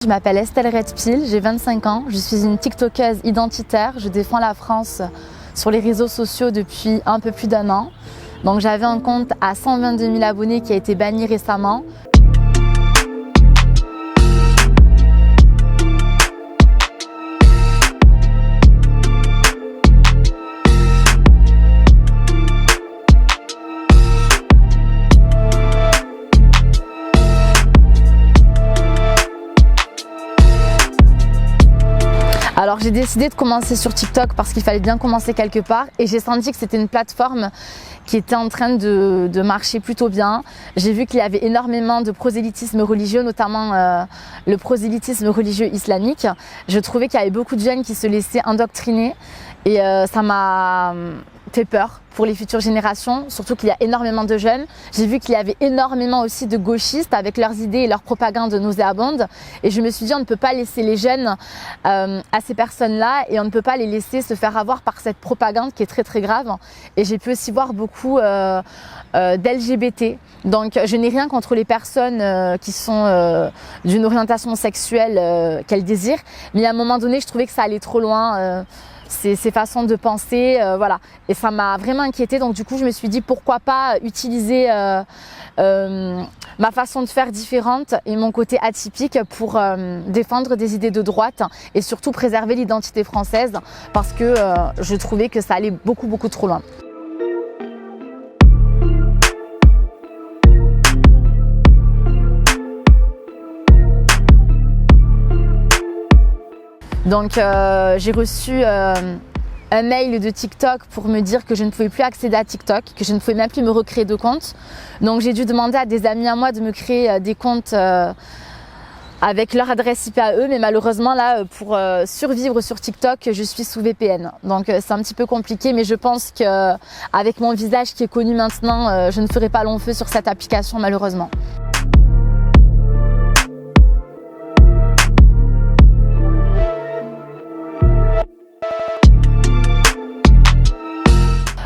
Je m'appelle Estelle Redpil, j'ai 25 ans, je suis une TikTokeuse identitaire, je défends la France sur les réseaux sociaux depuis un peu plus d'1 an. Donc j'avais un compte à 122 000 abonnés qui a été banni récemment. Alors j'ai décidé de commencer sur TikTok parce qu'il fallait bien commencer quelque part et j'ai senti que c'était une plateforme qui était en train de marcher plutôt bien. J'ai vu qu'il y avait énormément de prosélytisme religieux, notamment le prosélytisme religieux islamique. Je trouvais qu'il y avait beaucoup de jeunes qui se laissaient indoctriner et ça m'a fait peur pour les futures générations, surtout qu'il y a énormément de jeunes. J'ai vu qu'il y avait énormément aussi de gauchistes avec leurs idées et leurs propagandes nauséabondes et je me suis dit on ne peut pas laisser les jeunes à ces personnes-là et on ne peut pas les laisser se faire avoir par cette propagande qui est très très grave. Et j'ai pu aussi voir beaucoup d'LGBT. Donc je n'ai rien contre les personnes qui sont d'une orientation sexuelle qu'elles désirent, mais à un moment donné je trouvais que ça allait trop loin. Ces façons de penser, voilà. Et ça m'a vraiment inquiétée, donc du coup je me suis dit pourquoi pas utiliser ma façon de faire différente et mon côté atypique pour défendre des idées de droite et surtout préserver l'identité française parce que je trouvais que ça allait beaucoup trop loin. Donc j'ai reçu un mail de TikTok pour me dire que je ne pouvais plus accéder à TikTok, que je ne pouvais même plus me recréer de compte. Donc j'ai dû demander à des amis à moi de me créer des comptes avec leur adresse IP à eux, mais malheureusement là pour survivre sur TikTok je suis sous VPN. Donc c'est un petit peu compliqué, mais je pense qu'avec mon visage qui est connu maintenant, je ne ferai pas long feu sur cette application malheureusement.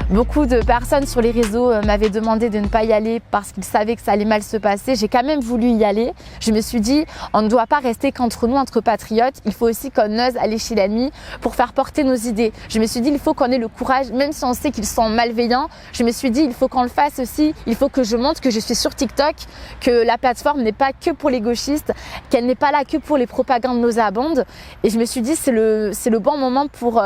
Beaucoup de personnes sur les réseaux m'avaient demandé de ne pas y aller parce qu'ils savaient que ça allait mal se passer. J'ai quand même voulu y aller. Je me suis dit, on ne doit pas rester qu'entre nous, entre patriotes. Il faut aussi qu'on ose aller chez l'ennemi pour faire porter nos idées. Je me suis dit, il faut qu'on ait le courage, même si on sait qu'ils sont malveillants. Je me suis dit, il faut qu'on le fasse aussi. Il faut que je montre que je suis sur TikTok, que la plateforme n'est pas que pour les gauchistes, qu'elle n'est pas là que pour les propagandes nauséabondes. Et je me suis dit, c'est le bon moment pour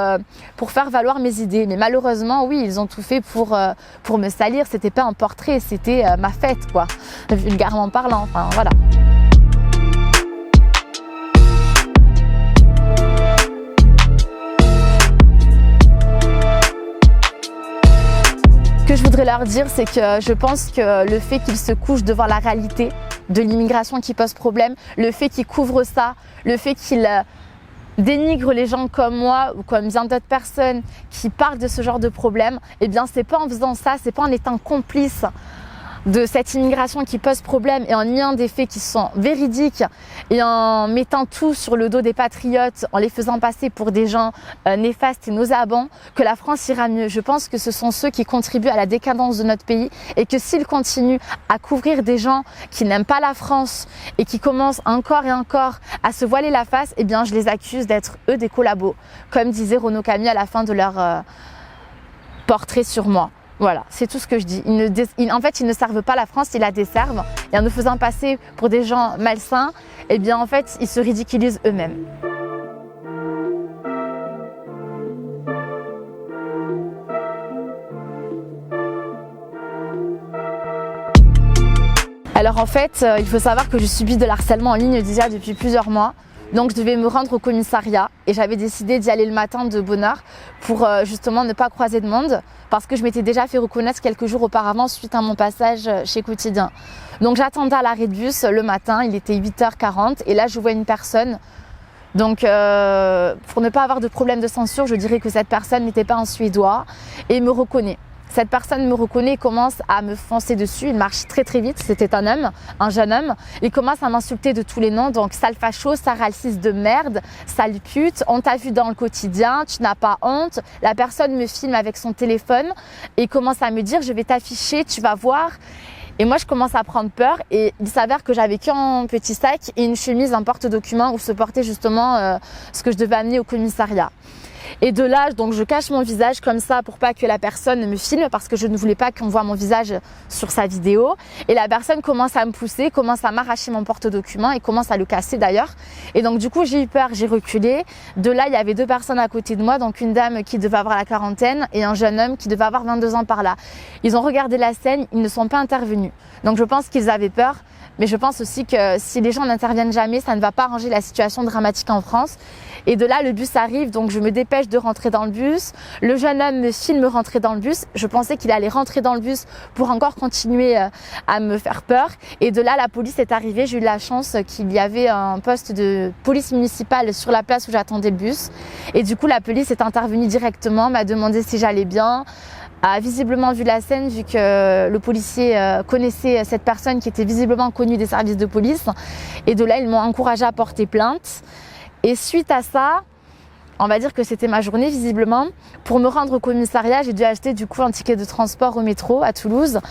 faire valoir mes idées. Mais malheureusement, oui, ils ont tout fait pour me salir. C'était pas un portrait, c'était ma fête quoi, vulgairement parlant, enfin voilà. Ce que je voudrais leur dire, c'est que je pense que le fait qu'ils se couchent devant la réalité de l'immigration qui pose problème, le fait qu'ils couvrent ça, le fait qu'ils dénigre les gens comme moi ou comme bien d'autres personnes qui parlent de ce genre de problème, eh bien c'est pas en faisant ça, c'est pas en étant complice de cette immigration qui pose problème et en niant des faits qui sont véridiques et en mettant tout sur le dos des patriotes, en les faisant passer pour des gens néfastes et nauséabonds, que la France ira mieux. Je pense que ce sont ceux qui contribuent à la décadence de notre pays et que s'ils continuent à couvrir des gens qui n'aiment pas la France et qui commencent encore et encore à se voiler la face, eh bien je les accuse d'être eux des collabos, comme disait Renaud Camus à la fin de leur portrait sur moi. Voilà, c'est tout ce que je dis. En fait, ils ne servent pas la France, ils la desservent. Et en nous faisant passer pour des gens malsains, eh bien en fait, ils se ridiculisent eux-mêmes. Alors en fait, il faut savoir que je subis de l'harcèlement en ligne déjà depuis plusieurs mois. Donc je devais me rendre au commissariat et j'avais décidé d'y aller le matin de bonne heure pour justement ne pas croiser de monde parce que je m'étais déjà fait reconnaître quelques jours auparavant suite à mon passage chez Quotidien. Donc j'attendais à l'arrêt de bus le matin, il était 8h40 et là je vois une personne. Donc pour ne pas avoir de problème de censure, je dirais que cette personne n'était pas un Suédois et me reconnaît. Cette personne me reconnaît et commence à me foncer dessus. Il marche très vite, c'était un homme, un jeune homme. Il commence à m'insulter de tous les noms, donc sale facho, sale raciste de merde, sale pute, on t'a vu dans le quotidien, tu n'as pas honte. La personne me filme avec son téléphone et commence à me dire je vais t'afficher, tu vas voir. Et moi, je commence à prendre peur et il s'avère que j'avais qu'un petit sac et une chemise, un porte-document où se portait justement ce que je devais amener au commissariat. Et de là, donc je cache mon visage comme ça pour pas que la personne me filme parce que je ne voulais pas qu'on voit mon visage sur sa vidéo. Et la personne commence à me pousser, commence à m'arracher mon porte-document et commence à le casser d'ailleurs. Et donc du coup, j'ai eu peur, j'ai reculé. De là, il y avait 2 personnes à côté de moi, donc une dame qui devait avoir la quarantaine et un jeune homme qui devait avoir 22 ans par là. Ils ont regardé la scène, ils ne sont pas intervenus. Donc je pense qu'ils avaient peur. Mais je pense aussi que si les gens n'interviennent jamais, ça ne va pas arranger la situation dramatique en France. Et de là, le bus arrive, donc je me dépêche de rentrer dans le bus. Le jeune homme me filme rentrer dans le bus. Je pensais qu'il allait rentrer dans le bus pour encore continuer à me faire peur. Et de là, la police est arrivée. J'ai eu la chance qu'il y avait un poste de police municipale sur la place où j'attendais le bus. Et du coup, la police est intervenue directement, m'a demandé si j'allais bien. A visiblement vu la scène, vu que le policier connaissait cette personne qui était visiblement connue des services de police. Et de là, ils m'ont encouragée à porter plainte. Et suite à ça, on va dire que c'était ma journée visiblement. Pour me rendre au commissariat, j'ai dû acheter du coup un ticket de transport au métro à Toulouse.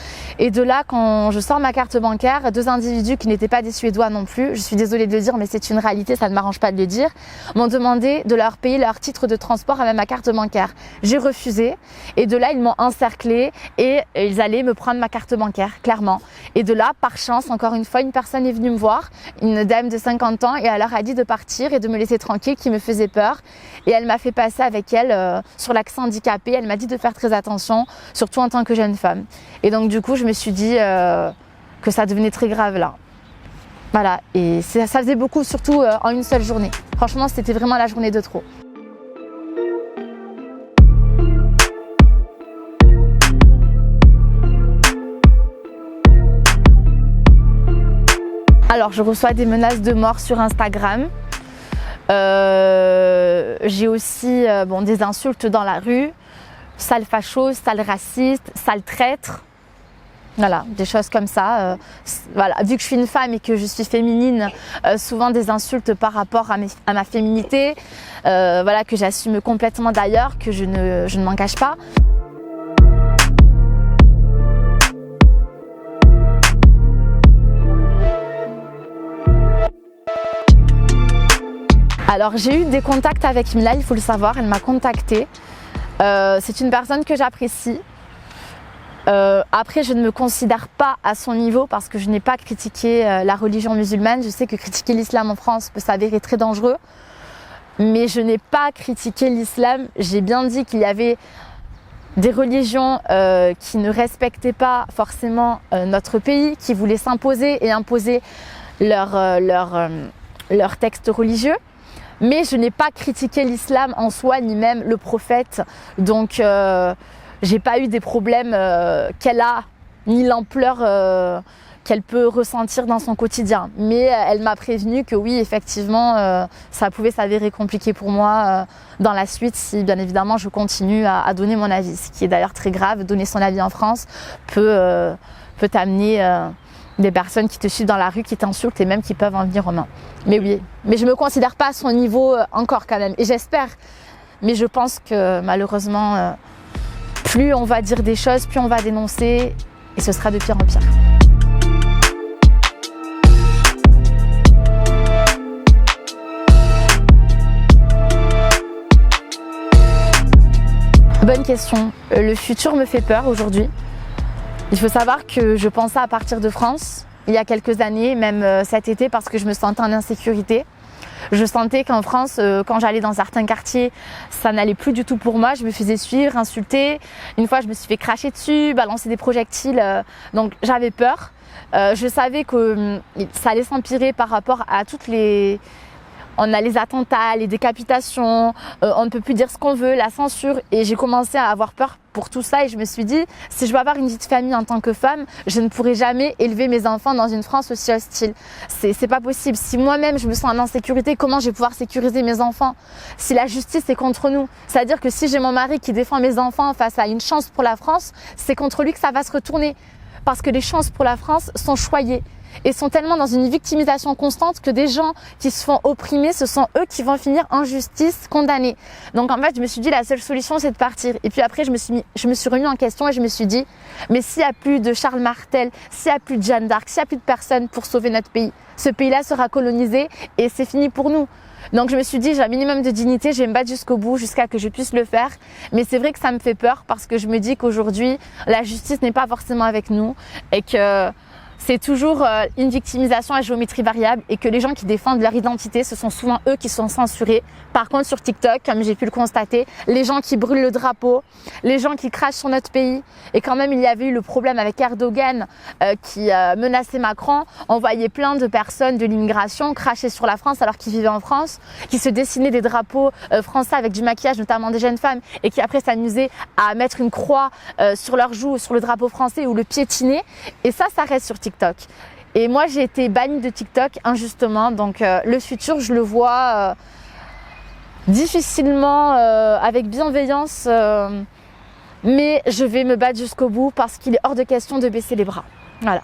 Et de là, quand je sors ma carte bancaire, 2 individus qui n'étaient pas des Suédois non plus, je suis désolée de le dire, mais c'est une réalité, ça ne m'arrange pas de le dire, m'ont demandé de leur payer leur titre de transport avec ma carte bancaire. J'ai refusé et de là, ils m'ont encerclé et ils allaient me prendre ma carte bancaire, clairement. Et de là, par chance, encore une fois, une personne est venue me voir, une dame de 50 ans, et elle leur a dit de partir et de me laisser tranquille, qui me faisait peur. Et elle m'a fait passer avec elle sur l'accès handicapé. Elle m'a dit de faire très attention, surtout en tant que jeune femme. Et donc du coup, je me suis dit que ça devenait très grave là. Voilà, et ça faisait beaucoup, surtout en une seule journée. Franchement, c'était vraiment la journée de trop. Alors, je reçois des menaces de mort sur Instagram. J'ai aussi des insultes dans la rue, sale facho, sale raciste, sale traître, voilà, des choses comme ça. Voilà. Vu que je suis une femme et que je suis féminine, souvent des insultes par rapport à ma féminité, voilà, que j'assume complètement d'ailleurs, que je ne m'en cache pas. Alors j'ai eu des contacts avec Mila, il faut le savoir, elle m'a contactée. C'est une personne que j'apprécie. Après, je ne me considère pas à son niveau parce que je n'ai pas critiqué la religion musulmane. Je sais que critiquer l'islam en France peut s'avérer très dangereux. Mais je n'ai pas critiqué l'islam. J'ai bien dit qu'il y avait des religions qui ne respectaient pas forcément notre pays, qui voulaient s'imposer et imposer leur texte religieux. Mais je n'ai pas critiqué l'islam en soi, ni même le prophète. Donc, j'ai pas eu des problèmes qu'elle a, ni l'ampleur qu'elle peut ressentir dans son quotidien. Mais elle m'a prévenu que oui, effectivement, ça pouvait s'avérer compliqué pour moi dans la suite si, bien évidemment, je continue à donner mon avis. Ce qui est d'ailleurs très grave. Donner son avis en France peut t'amener des personnes qui te suivent dans la rue, qui t'insultent et même qui peuvent en venir aux mains. Mais oui, mais je ne me considère pas à son niveau encore quand même. Et j'espère, mais je pense que malheureusement, plus on va dire des choses, plus on va dénoncer et ce sera de pire en pire. Bonne question. Le futur me fait peur aujourd'hui. Il faut savoir que je pensais à partir de France il y a quelques années, même cet été, parce que je me sentais en insécurité. Je sentais qu'en France, quand j'allais dans certains quartiers, ça n'allait plus du tout pour moi. Je me faisais suivre, insulter. Une fois, je me suis fait cracher dessus, balancer des projectiles. Donc, j'avais peur. Je savais que ça allait s'empirer par rapport à toutes les... On a les attentats, les décapitations, on ne peut plus dire ce qu'on veut, la censure. Et j'ai commencé à avoir peur pour tout ça et je me suis dit, si je veux avoir une vie de famille en tant que femme, je ne pourrai jamais élever mes enfants dans une France aussi hostile. C'est pas possible. Si moi-même je me sens en insécurité, comment je vais pouvoir sécuriser mes enfants? Si la justice est contre nous, c'est-à-dire que si j'ai mon mari qui défend mes enfants face à une chance pour la France, c'est contre lui que ça va se retourner. Parce que les chances pour la France sont choyées. et sont tellement dans une victimisation constante que des gens qui se font opprimer, ce sont eux qui vont finir en justice condamnés. Donc en fait, je me suis dit la seule solution c'est de partir. Et puis après, je me suis remis en question et je me suis dit, mais s'il n'y a plus de Charles Martel, s'il n'y a plus de Jeanne d'Arc, s'il n'y a plus de personnes pour sauver notre pays, ce pays-là sera colonisé et c'est fini pour nous. Donc je me suis dit, j'ai un minimum de dignité, je vais me battre jusqu'au bout, jusqu'à que je puisse le faire. Mais c'est vrai que ça me fait peur parce que je me dis qu'aujourd'hui, la justice n'est pas forcément avec nous et que c'est toujours une victimisation à géométrie variable et que les gens qui défendent leur identité, ce sont souvent eux qui sont censurés. Par contre, sur TikTok, comme j'ai pu le constater, les gens qui brûlent le drapeau, les gens qui crachent sur notre pays, et quand même il y avait eu le problème avec Erdogan qui menaçait Macron, on voyait plein de personnes de l'immigration cracher sur la France alors qu'ils vivaient en France, qui se dessinaient des drapeaux français avec du maquillage, notamment des jeunes femmes, et qui après s'amusaient à mettre une croix sur leur joue, sur le drapeau français ou le piétiner. Et ça reste sur TikTok. Et moi, j'ai été bannie de TikTok injustement. Donc, le futur, je le vois difficilement, avec bienveillance. Mais je vais me battre jusqu'au bout parce qu'il est hors de question de baisser les bras. Voilà.